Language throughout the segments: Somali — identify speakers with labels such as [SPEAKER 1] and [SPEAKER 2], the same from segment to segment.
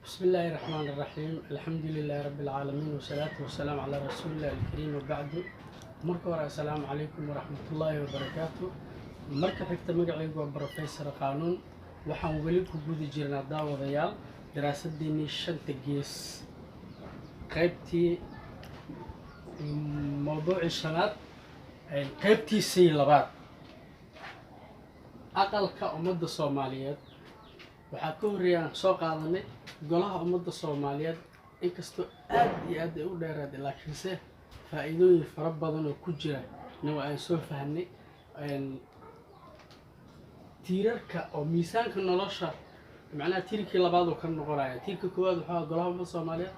[SPEAKER 1] بسم الله الرحمن الرحيم. الحمد لله رب العالمين والصلاة والسلام على رسول الله الكريم وبعد. مركب السلام عليكم ورحمة الله وبركاته. مركب حكت مقعد وبروفيسور قانون waxaan weli ku guda jirnaa daawadayaal daraasadeenii shanta gees qaybtii mawduucii shanaad qaybtiisii labaad aqalka ummadda Soomaaliyeed waxaa ka horeeyaan soo qaadanay golaha ummadda Soomaaliyeed inkastoo aad iyo aad u dheeraad laakiinse faa'iidooyin fara badan oo ku jira aan soo fahnay tiirarka oo miisaanka nolosha macnaha tiirkii labaad oo ka noqonaya tiirka koowaad waxa golaha ummadda Soomaaliyeed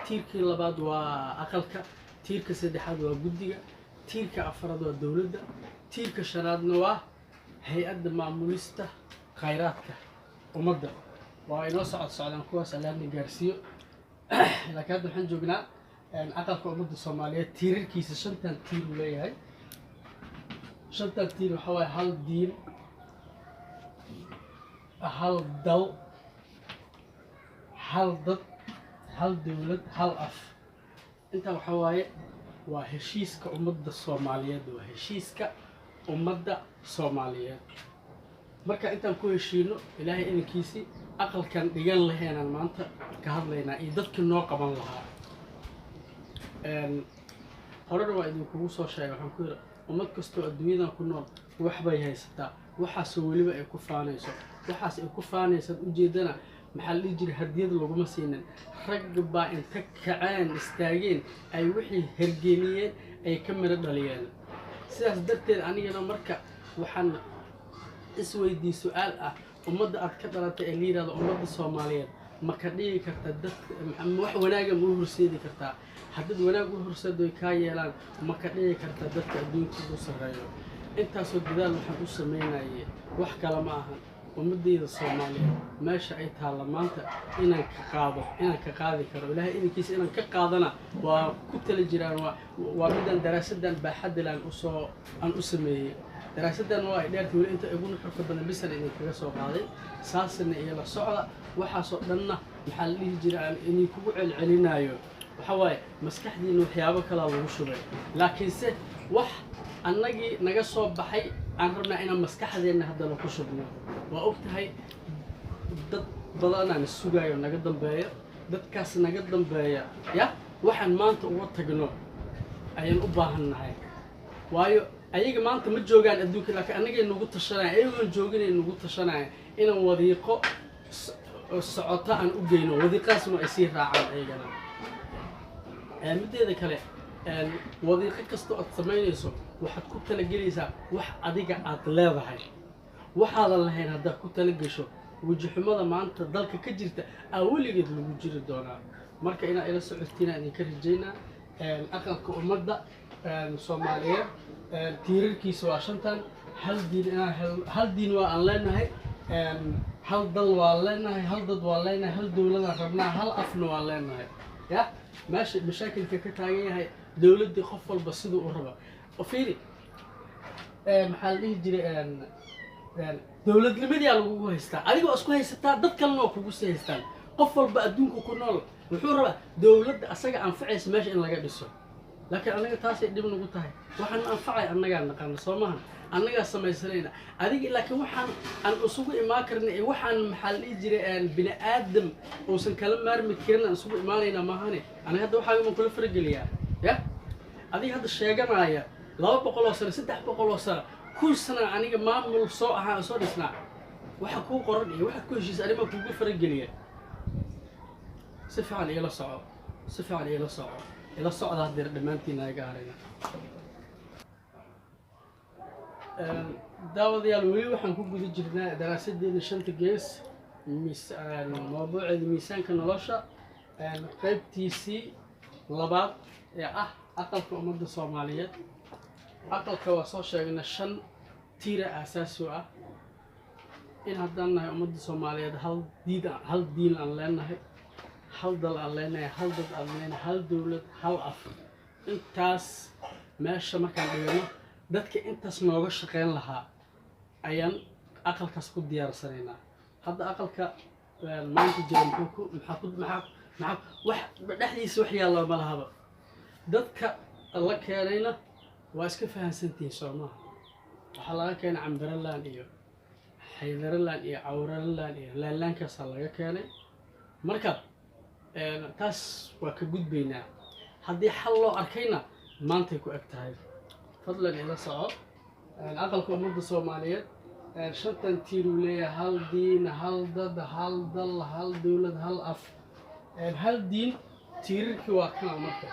[SPEAKER 1] tiirkii labaad waa aqalka tiirka saddexaad waa guddiga tiirka afraad waa dawladda tiirka shanaadna waa hay'adda maamulista khayraadka ummadda waa inoo socdaan kuwaas alaabni gaarsiyo laakiin hadda waxaan joognaa aqalka ummadda Soomaaliyeed tiirarkiisa shantan tiir uu leeyahay shantan tiir waxa waa hal diin hal dal hal dad hal dawlad hal af inta waxa waaye waa heshiiska ummadda Soomaaliyeed waa heshiiska ummadda Soomaaliyeed marka intaan ku heshiino ilaahay idinkiisi aqalkan dhigan lahaynaan maanta ka hadlaynaa iyo dadkii noo qaban lahaa horena waa idinkugu soo sheegay waxaan ku yiri ummad kastoo adduunyadan ku nool wax bay haysataa waxaasoo weliba ay ku faanayso waxaas ay ku faanaysan ujeedana maxaa la dhihi jiray hadiyad laguma siinin rag baa inta kaceen istaageen ay wixii hergeliyeen ay ka miro dhaliyeen sidaas darteed anigana marka waxaan isweydii su'aal ah ummadda aad ka dhalatay ee liirada ummadda Soomaaliyeed ma ka dhigi kartaa dad wax wanaag ah u horseedi kartaa haddii wanaag u horseedo ka yeelaan ma ka dhigi kartaa dadka adduunka u sareeyo intaasoo dadaal waxaan u sameynayay wax kale ma ahan ummaddeeda Soomaaliyeed meesha ay taala maanta inaan ka qaadi karo ilaahay idinkiisa inaan ka qaadana waa ku tala jiraan waa midaan daraasadan baaxad laan u sameeyay daraasadan waa ay dheertay weli inta ugu nuxurka badan bisan idin kaga soo qaaday saasna iyo la socda waxaasoo dhanna maxaa la dhihi jiray aan idin kugu celcelinayo waxa waaye maskaxdiina waxyaabo kale lagu shubay laakiinse wax annagii naga soo baxay aan rabnaa inaan maskaxdeena haddana ku shubno waa ogtahay dad badan aan sugayo naga dambeeyo dadkaas naga dambeeya ya waxaan maanta uga tagno ayaan u baahannahay waayo ayaga maanta ma joogaan adduunka laakiin annagay nagu tashanaya ayagoon jooginay nagu tashanaya inaan wadiiqo socota aan u geyno wadiiqaasna ay sii raacaan ayagana mideeda kale wadiiqo kastoo aad samaynayso waxaad ku talagelaysaa wax adiga aad leedahay waxaadan lahayn haddaad ku talagasho wajixumada maanta dalka ka jirta weligeed lagu jiri doonaa marka inaad ila socotiin aan idinka rajaynaa aqalka ummadda Soomaaliyeed tiirarkiisa waa shantan hal diin waa aan leenahay hal dal waa leenahay hal dad waa leenahay hal dawladaan rabnaa hal afna waa leenahay ya meesha mashaakilka ka taagan yahay dawladda qof walba sidoo u raba fiiri maxaa la dhihi jiray dawladnimadii lagu haystaa adigoo isku haysataa dad kalena oo kugu sii haystaan qof walba adduunka ku nool wuxuu rabaa dawladda asaga anfacaysa meesha in laga dhiso laakiin anaga taasay dhib nagu tahay waxaan anfacay annagaa naqaana soo maahan annagaa samaysanayna adiga laakiin waxaan aan isugu imaan karnay waxaan maxaa la dhihi jiray bini aadam uusan kala maarmi karin aan isugu imaanayna maahane anaga hadda waxaa ma kula fargeliyaa ya adiga hadda sheeganaya 200 sano 300 sano كل سنة أنا معمول صاع صار يصنع واحد كون قرن إيه واحد كل شيء أنا ما كون فرق جليه صفة على إلى صعب صفة على إلى صعب إلى صعب هذا دمانتنا جارينا داود يالوي وحن كون جد جبنا دراسة دي لشنت جيس موضوع الميزان كان لاشة قيب تي سي لبعض يا أقل في أمد الصومالية aqalka waa soo sheegnay shan tiir asaasi ah in haddana ummadda Soomaaliyeed hal diin aan leenahay hal dal aan leenahay hal dad aan leenahay hal dawlad hal af intaas meesha markaan dhigno dadka intaas nooga shaqeyn lahaa ayaan aqalkaas ku diyaarsanaynaa hadda aqalka maanta jira maxaa wax dhexdiisa wax yaalla ma lahaba dadka la keenayna waa iska fahansantihiin Soomaha waxaa laga keenay Cambaraland iyo Xaydarland iyo Cawraland iyo Laankaas laga keenay marka taas waa ka gudbaynaa haddii xal loo arkayna maantay ku eg tahay fadlan ila soco aqalka ummadda Soomaaliyeed shantan tiir uu leeyahay hal diin hal dad hal dal hal dowlad hal af hal diin tiirarkii waa kana marka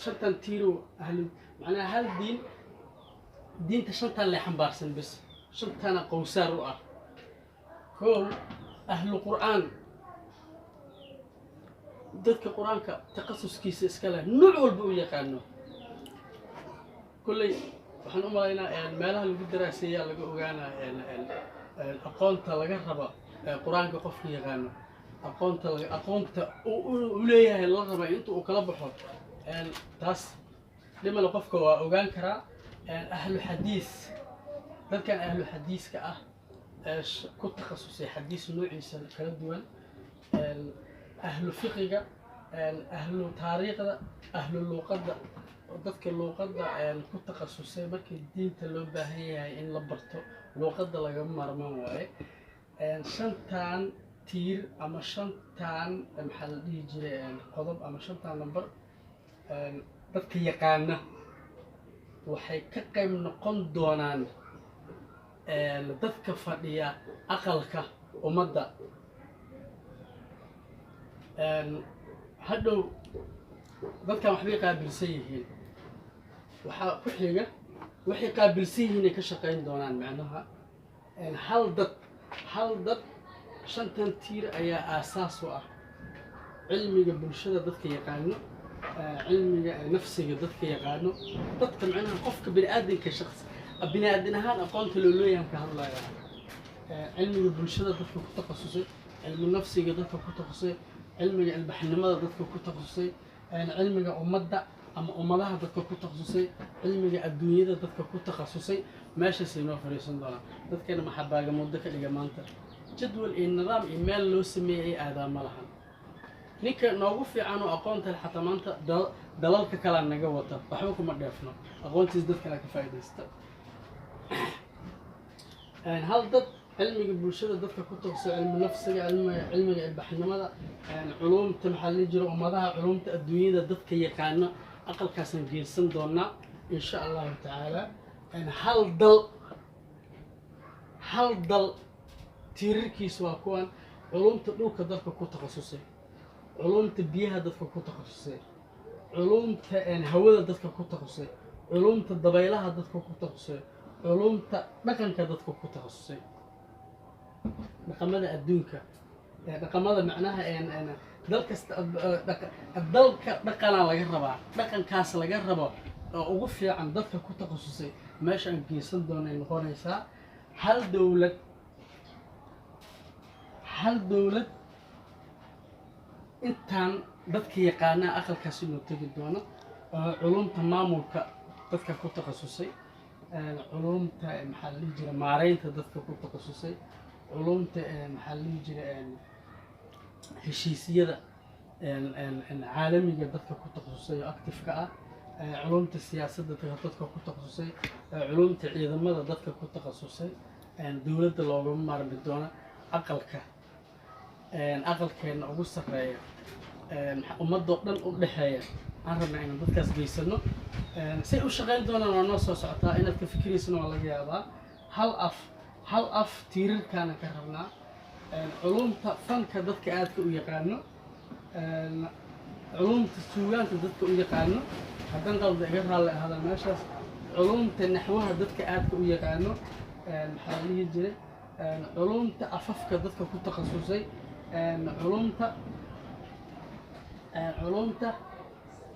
[SPEAKER 1] shantan tiir ahli macnaha hal diinta shantan la xambaarsan bas shantana qowsaar u ah koow ahlu qur'aan dadka quraanka taqasuskiisa iska leh nooc walba u yaqaano kullay waxaan u maleynayaa meelaha lagu daraaseeyaa laga ogaanaa aqoonta laga rabo quraanka qofka yaqaano aqoonta uu leeyahay la rabo inta uu kala baxo taas dhimal qofka waa ogaan karaa ahlu xadiis dadkan ahlu xadiiska ah ku takhasusay xadiis noociisa kala duwan أهل فقه أهل تاريخ أهل اللغة dadka luuqadda ku takhasusay markii diinta loo baahan yahay in la barto luuqadda laga marmaan waaye shantan tiir ama shantan maxaa la dhihi jiray qodob ama shantan number dadka yaqaana waxay ka qayb noqon doonaan dadka fadhiya aqalka ummadda hadhow dadkan waxbay qaabilsan yihiin waxaa ku xiga waxay qaabilsan yihiin ay ka shaqayn doonaan macnaha hal dad shantan tiir ayaa aasaas u ah cilmiga bulshada dadka yaqaano cilmiga nafsiga dadka yaqaano dadka macnaha qofka bini'aadanka shakhsi bini'aadan ahaan aqoonta loo leeyahay ka hadlaya cilmiga bulshada dadka ku takhasusay cilmi nafsiga dadka ku takhasusay cilmiga ilbaxnimada dadka ku takhasusay cilmiga ummadda ama ummadaha dadka ku takhasusay cilmiga adduunyada dadka ku takhasusay meeshaas inoo fariisan doonaan dadkana maxaa baaga muddo ka dhiga maanta jadwal iyo nidaam iyo meel loo sameeyay aadaa ma lahan ninka noogu fiican oo aqoonta xataa maanta dalalka kale naga wata waxba kuma dheefno aqoontiis dadka ka faa'iideysta hal dad علمي بالشدة ضدك كنت علم نفسك علم البحنمة علوم تمحل يجري ومضاها علوم الدنيا ضدك يقانا أقل كاسن جيسن دونا إن شاء الله تعالى هل ضل تيركي سواء كون علوم تدوك ضدك كنت تخصصي علوم تبيها ضدك كنت تخصصي علوم هواء ضدك كنت تخصصي علوم الضبيلها ضدك كنت تخصصي علوم مكان ضدك كنت تخصصي dhaqamada adduunka dhaqamada macnaha dalka dhaqana laga rabaa dhaqankaas laga rabo oo ugu fiican dadka ku takhasusay meesha aan geysan doonay noqonaysaa hal dawlad intaan dadka yaqaana aqalkaas inuu tagi doono culumta maamulka dadka ku takhasusay culumta maxaa la dhihi jiray maareynta dadka ku takhasusay علومته محلي جرا هشيسية عالمية بدك كنت تخصصية أكتف كأ علومة السياسة بدك كنت تخصصية علومة العلم بدك كنت تخصصية دولة اللغة مر بدونا أقل كان أقصى رأي ومد وقتنا أقلها عرفنا إن بدك سجيسنا سيء شغال دونا ونص ساعتها إنك تفكري سنة ولا جابا هل أف تير كان كهربنا علوم فن كدت كأدك ويقانو علوم السويان كدت ويقانو حتى نقول ذكر هذا المشهد علوم النحو كدت كأدك ويقانو محلية جري علوم أفف كدت كنت تخصصي علوم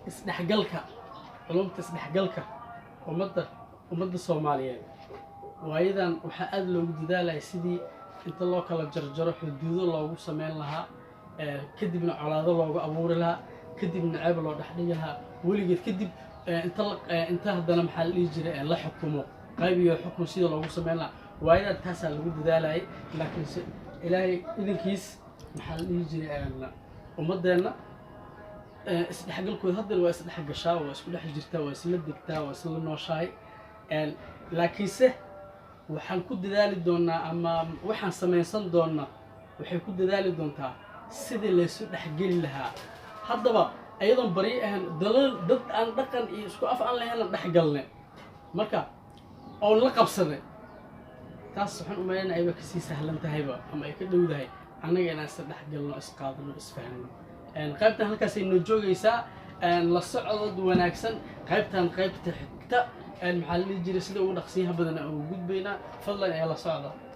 [SPEAKER 1] استحقلك علوم تستحقلك ومد الصوماليين وأيضاً وحأد لو جدال سيدي أنت الله كلا جرجر حدود الله وسمين لها كدب من على الله أبور لها كدب من عيب الله دحدي لها ولقيت كدب أنت هذا محل يجري الله حكمه قايب يحكم سيد الله وسمين لها وأيضاً تحصل لو جدال لكن إلهي إذا كيس maxaa la dhihi jiray ummadeenna isdhexgalkooda haddana waa isdhexgashaa, waa isku dhex jirtaa, waa isla degtaa, waa isla nooshahay. laakiinse waxaan ku dadaali doonaa ama waxaan samaysan doonaa waxay ku dadaali doontaa sidii laysu dhexgeli lahaa. haddaba ayadoon bari ahan dad aan dhaqan iyo isku af aan lahayn dhexgalnay marka oon la qabsanay, taas waxaan u maleynayaa ayba kasii sahlan tahayba ama ay ka dhowdahay annaga inaan is dhexgalno, isqaadano, isfahno. qaybtan halkaasay noo joogaysaa. la socod wanaagsan qaybtan qaybta xigta maxaa la dhihi jiray sida ugu dhaqsiyaha badan aan ugu gudbaynaa. fadlan ee la socda.